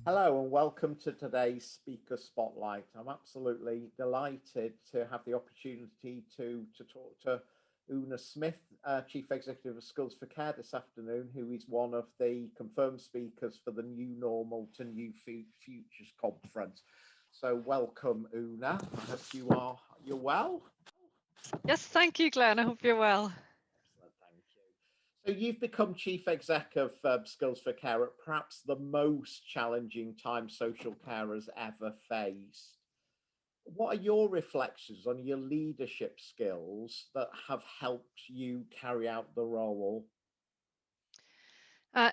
Hello and welcome to today's Speaker Spotlight. I'm absolutely delighted to have the opportunity to talk to Oonagh Smyth, Chief Executive of Skills for Care this afternoon, who is one of the confirmed speakers for the New Normal to New Futures conference. So welcome, Oonagh. I hope you're well. Yes, thank you, Glenn. I hope you're well. Excellent, thank you. So you've become Chief Exec of Skills for Care at perhaps the most challenging time social care has ever faced. What are your reflections on your leadership skills that have helped you carry out the role?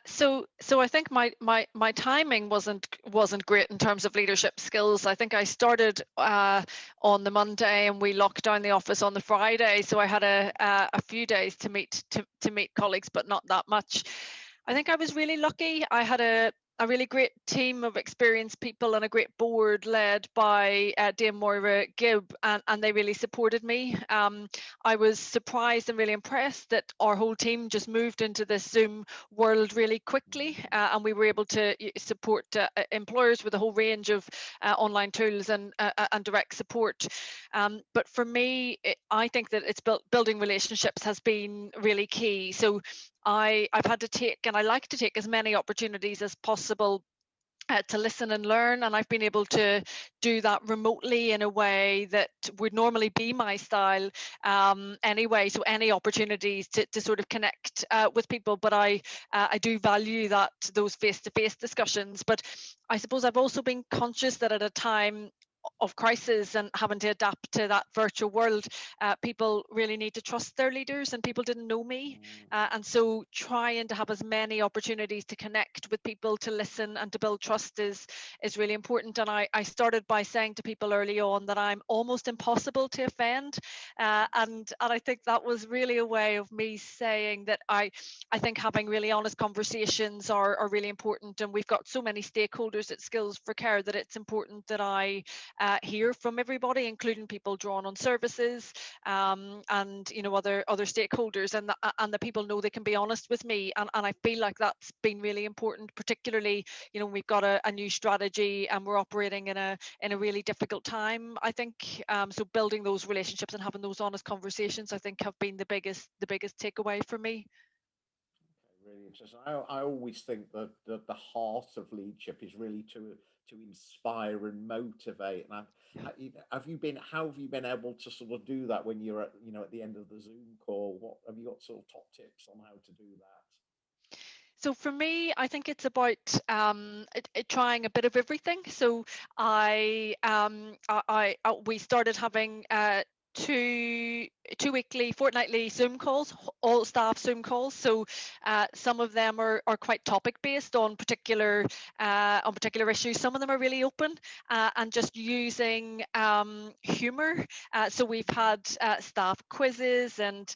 So I think my timing wasn't great in terms of leadership skills. I think I started on the Monday and we locked down the office on the Friday. So I had a few days to meet colleagues, but not that much. I think I was really lucky. I had a really great team of experienced people and a great board led by Dame Moira Gibb, and they really supported me. I was surprised and really impressed that our whole team just moved into this Zoom world really quickly, and we were able to support employers with a whole range of online tools and direct support. But for me, I think that building relationships has been really key. So I've had to take, and I like to take as many opportunities as possible to listen and learn, and I've been able to do that remotely in a way that would normally be my style anyway. So any opportunities to sort of connect with people, but I do value those face-to-face discussions. But I suppose I've also been conscious that at a time of crisis and having to adapt to that virtual world, people really need to trust their leaders, and people didn't know me. And so trying to have as many opportunities to connect with people, to listen and to build trust is really important. And I started by saying to people early on that I'm almost impossible to offend. And I think that was really a way of me saying that I think having really honest conversations are really important. And we've got so many stakeholders at Skills for Care that it's important that I hear from everybody, including people drawn on services, and other stakeholders, and the people know they can be honest with me, and I feel like that's been really important, particularly we've got a new strategy and we're operating in a really difficult time, I think. So building those relationships and having those honest conversations, I think, have been the biggest takeaway for me. Really interesting. I always think that the heart of leadership is really to inspire and motivate. And how have you been able to sort of do that when you're at the end of the Zoom call? What have you got sort of top tips on how to do that? So for me, I think it's about trying a bit of everything. So we started having two weekly, fortnightly Zoom calls, all staff Zoom calls. So some of them are quite topic based on particular issues. Some of them are really open and just using humor. So we've had staff quizzes and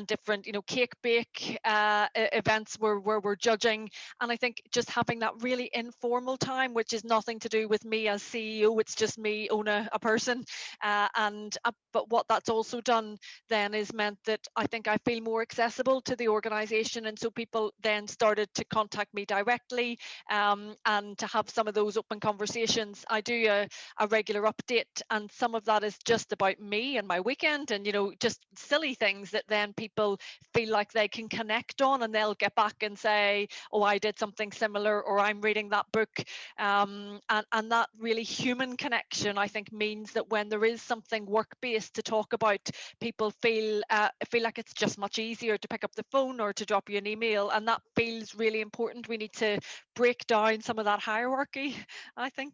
different cake bake events where we're judging. And I think just having that really informal time, which is nothing to do with me as CEO, it's just me, Oonagh, a person. But what that's also done then is meant that I think I feel more accessible to the organization, and so people then started to contact me directly, and to have some of those open conversations. I do a regular update, and some of that is just about me and my weekend, and just silly things that then people feel like they can connect on, and they'll get back and say, oh, I did something similar, or I'm reading that book. And that really human connection, I think, means that when there is something work-based to talk about, people feel like it's just much easier to pick up the phone or to drop you an email, and that feels really important. We need to break down some of that hierarchy, I think.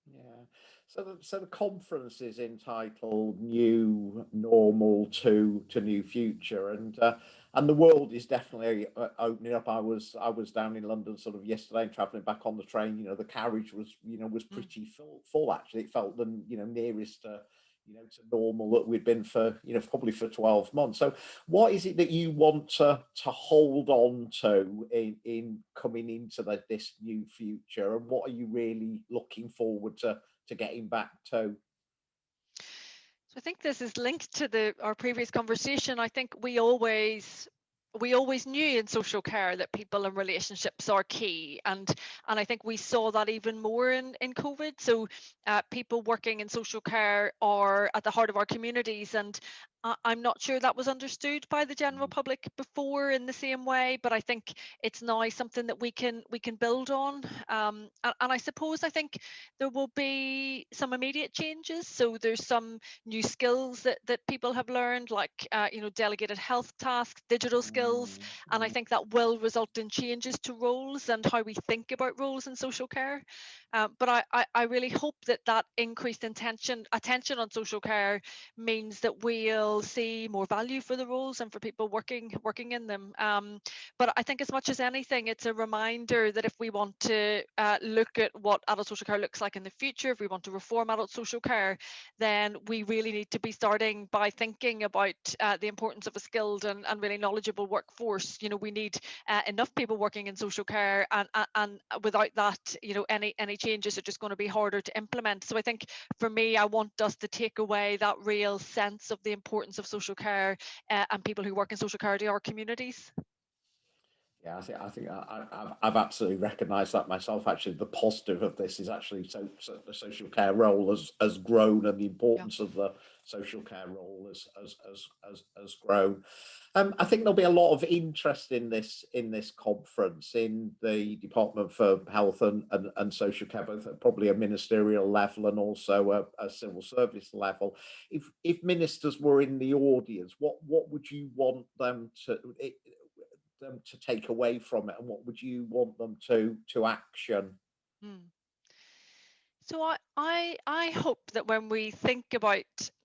Yeah. So the conference is entitled "New Normal to New Future," and the world is definitely opening up. I was down in London sort of yesterday and travelling back on the train. The carriage was Mm. pretty full actually. It felt the nearest to normal that we'd been for probably for 12 months. So what is it that you want to hold on to in coming into this new future, and what are you really looking forward to getting back to? So I think this is linked to our previous conversation. I think we always we always knew in social care that people and relationships are key, and I think we saw that even more in COVID. So people working in social care are at the heart of our communities, and I'm not sure that was understood by the general public before in the same way, but I think it's now something that we can build on. And I suppose I think there will be some immediate changes. So there's some new skills that people have learned, like delegated health tasks, digital skills, Mm, and I mm. think that will result in changes to roles and how we think about roles in social care. But I really hope that that increased attention on social care means that we'll see more value for the roles and for people working in them. But I think as much as anything, it's a reminder that if we want to look at what adult social care looks like in the future, if we want to reform adult social care, then we really need to be starting by thinking about the importance of a skilled and really knowledgeable workforce. We need enough people working in social care, and without that, any changes are just going to be harder to implement. So I think for me, I want us to take away that real sense of the importance of social care and people who work in social care to our communities. Yeah, I've absolutely recognised that myself. Actually, the positive of this is actually the social care role has grown, and the Yeah. importance of the social care role has grown. I think there'll be a lot of interest in this conference in the Department for Health and Social Care, both at probably a ministerial level and also a civil service level. If ministers were in the audience, what would you want them to take away from it, and what would you want them to action? Hmm. So I hope that when we think about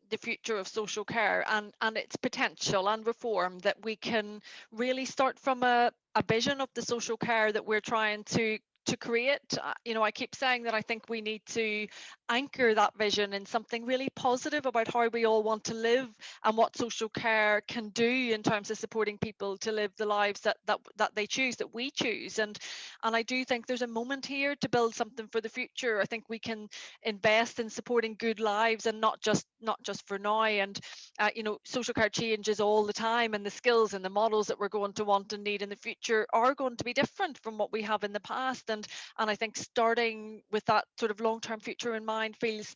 the future of social care and its potential and reform, that we can really start from a vision of the social care that we're trying to create. I keep saying that I think we need to anchor that vision in something really positive about how we all want to live and what social care can do in terms of supporting people to live the lives that they choose, that we choose. And I do think there's a moment here to build something for the future. I think we can invest in supporting good lives, and not just for now. And social care changes all the time, and the skills and the models that we're going to want and need in the future are going to be different from what we have in the past. And I think starting with that sort of long-term future in mind feels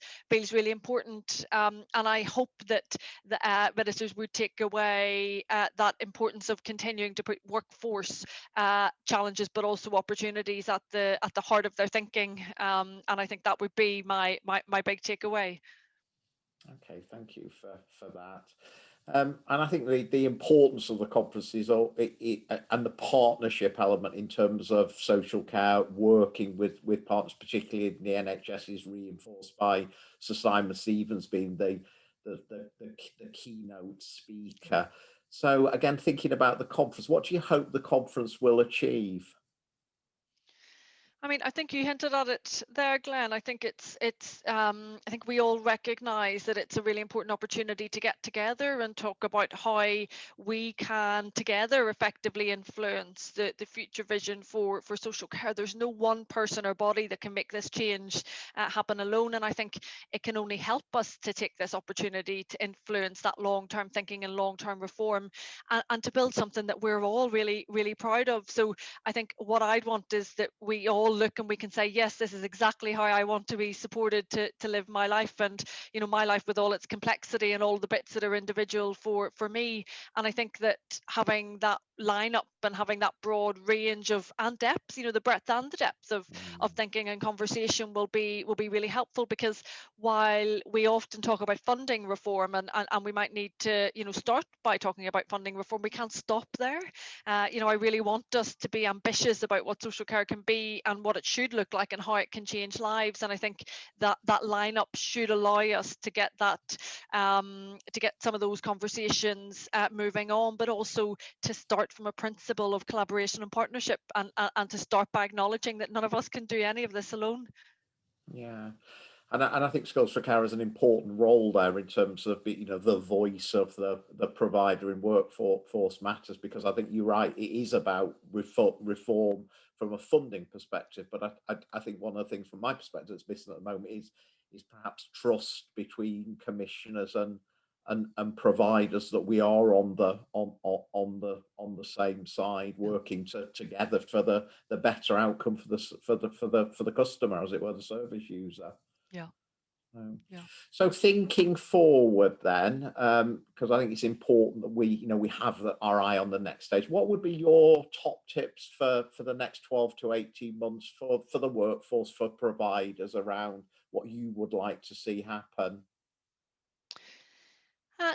really important. And I hope that the ministers would take away that importance of continuing to put workforce challenges, but also opportunities at the heart of their thinking. And I think that would be my big takeaway. Okay, thank you for that. And I think the importance of the conference is and the partnership element in terms of social care, working with partners, particularly in the NHS, is reinforced by Sir Simon Stevens being the keynote speaker. So again, thinking about the conference, what do you hope the conference will achieve? I mean, I think you hinted at it there, Glenn. I think I think we all recognise that it's a really important opportunity to get together and talk about how we can together effectively influence the future vision for social care. There's no one person or body that can make this change happen alone, and I think it can only help us to take this opportunity to influence that long-term thinking and long-term reform, and to build something that we're all really, really proud of. So I think what I'd want is that we all look and we can say, yes, this is exactly how I want to be supported to live my life, and my life with all its complexity and all the bits that are individual for me. And I think that having that lineup and having that broad range of and depth, the breadth and the depth of Mm, thinking and conversation will be really helpful, because while we often talk about funding reform, and we might need to start by talking about funding reform, we can't stop there. I really want us to be ambitious about what social care can be and what it should look like and how it can change lives. And I think that lineup should allow us to get some of those conversations moving on, but also to start from a principle of collaboration and partnership, and to start by acknowledging that none of us can do any of this alone. yeah. And I think Skills for Care has an important role there in terms of the voice of the provider in workforce matters, because I think you're right, it is about reform from a funding perspective, but I think one of the things from my perspective that's missing at the moment is perhaps trust between commissioners and providers that we are on the same side, Yeah. working together for the better outcome for the customer, as it were, the service user. Yeah. Um, Yeah. so thinking forward then, because I think it's important that we have our eye on the next stage. What would be your top tips for the next 12 to 18 months for the workforce, for providers, around what you would like to see happen?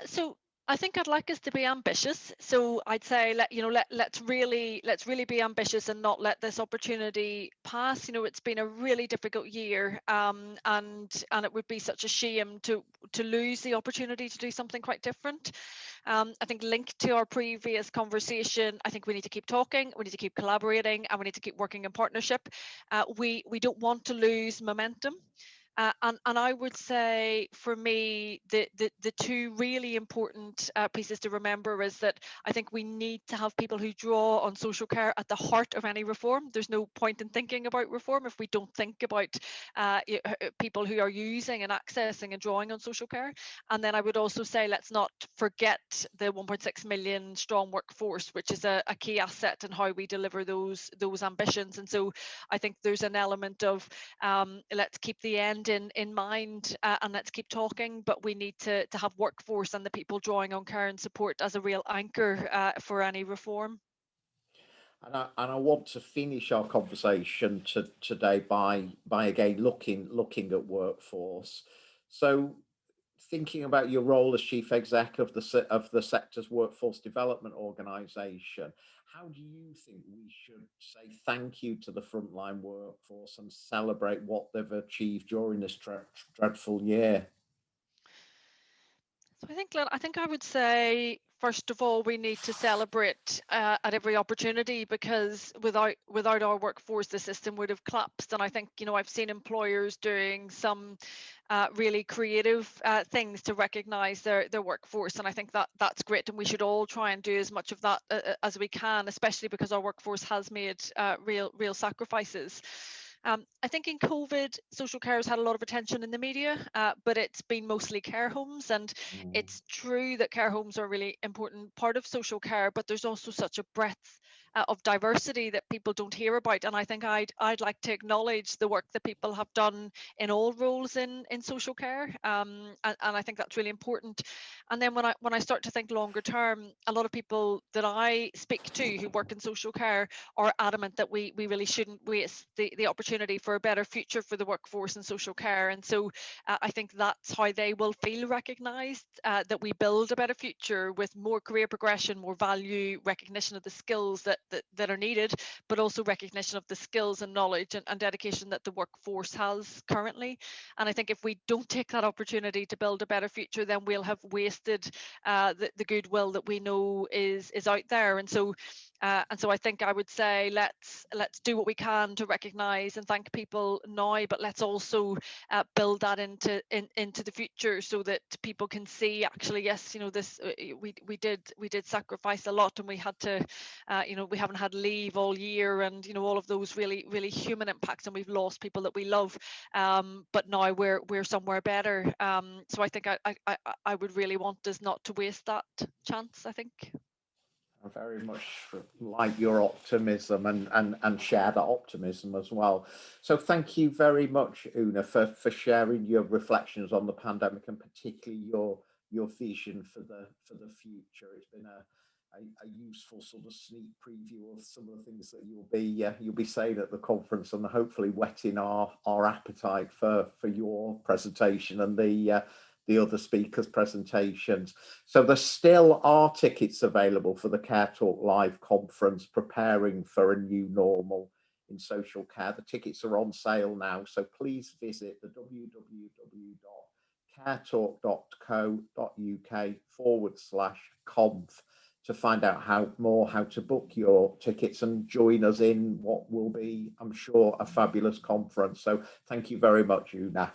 So I think I'd like us to be ambitious. So I'd say let's really be ambitious and not let this opportunity pass. It's been a really difficult year, and it would be such a shame to lose the opportunity to do something quite different. I think, linked to our previous conversation, I think we need to keep talking, we need to keep collaborating, and we need to keep working in partnership. We don't want to lose momentum. And I would say, for me, the two really important pieces to remember is that I think we need to have people who draw on social care at the heart of any reform. There's no point in thinking about reform if we don't think about people who are using and accessing and drawing on social care. And then I would also say, let's not forget the 1.6 million strong workforce, which is a key asset in how we deliver those ambitions. And so I think there's an element of let's keep the end in mind, and let's keep talking, but we need to have workforce and the people drawing on care and support as a real anchor for any reform. And I want to finish our conversation today by again looking at workforce. So, thinking about your role as chief exec of the sector's workforce development organisation, how do you think we should say thank you to the frontline workforce and celebrate what they've achieved during this dreadful year? So I think, Glenn, I would say, first of all, we need to celebrate at every opportunity, because without our workforce, the system would have collapsed. And I think, I've seen employers doing some really creative things to recognise their workforce, and I think that's great. And we should all try and do as much of that as we can, especially because our workforce has made real sacrifices. I think in COVID, social care has had a lot of attention in the media, but it's been mostly care homes. And Mm. it's true that care homes are a really important part of social care, but there's also such a breadth of diversity that people don't hear about. And I think I'd like to acknowledge the work that people have done in all roles in social care, and I think that's really important. And then when I start to think longer term, a lot of people that I speak to who work in social care are adamant that we really shouldn't waste the opportunity for a better future for the workforce in social care. And so I think that's how they will feel recognised, that we build a better future with more career progression, more value, recognition of the skills that are needed, but also recognition of the skills and knowledge and dedication that the workforce has currently. And I think if we don't take that opportunity to build a better future, then we'll have wasted the goodwill that we know is out there. And so I think I would say, let's do what we can to recognise and thank people now, but let's also build that into the future, so that people can see, actually, yes, this we did sacrifice a lot, and we had to we haven't had leave all year, and all of those really human impacts, and we've lost people that we love, but now we're somewhere better. So I think I would really want us not to waste that chance, I think. I very much like your optimism, and share that optimism as well. So thank you very much, Oonagh, for sharing your reflections on the pandemic, and particularly your vision for the future. It's been a useful sort of sneak preview of some of the things that you'll be saying at the conference, and hopefully whetting our appetite for your presentation and the other speakers' presentations. So there still are tickets available for the Care Talk Live conference, preparing for a new normal in social care. The tickets are on sale now, so please visit the www.caretalk.co.uk/conf to find out how to book your tickets and join us in what will be, I'm sure, a fabulous conference. So thank you very much, Oonagh.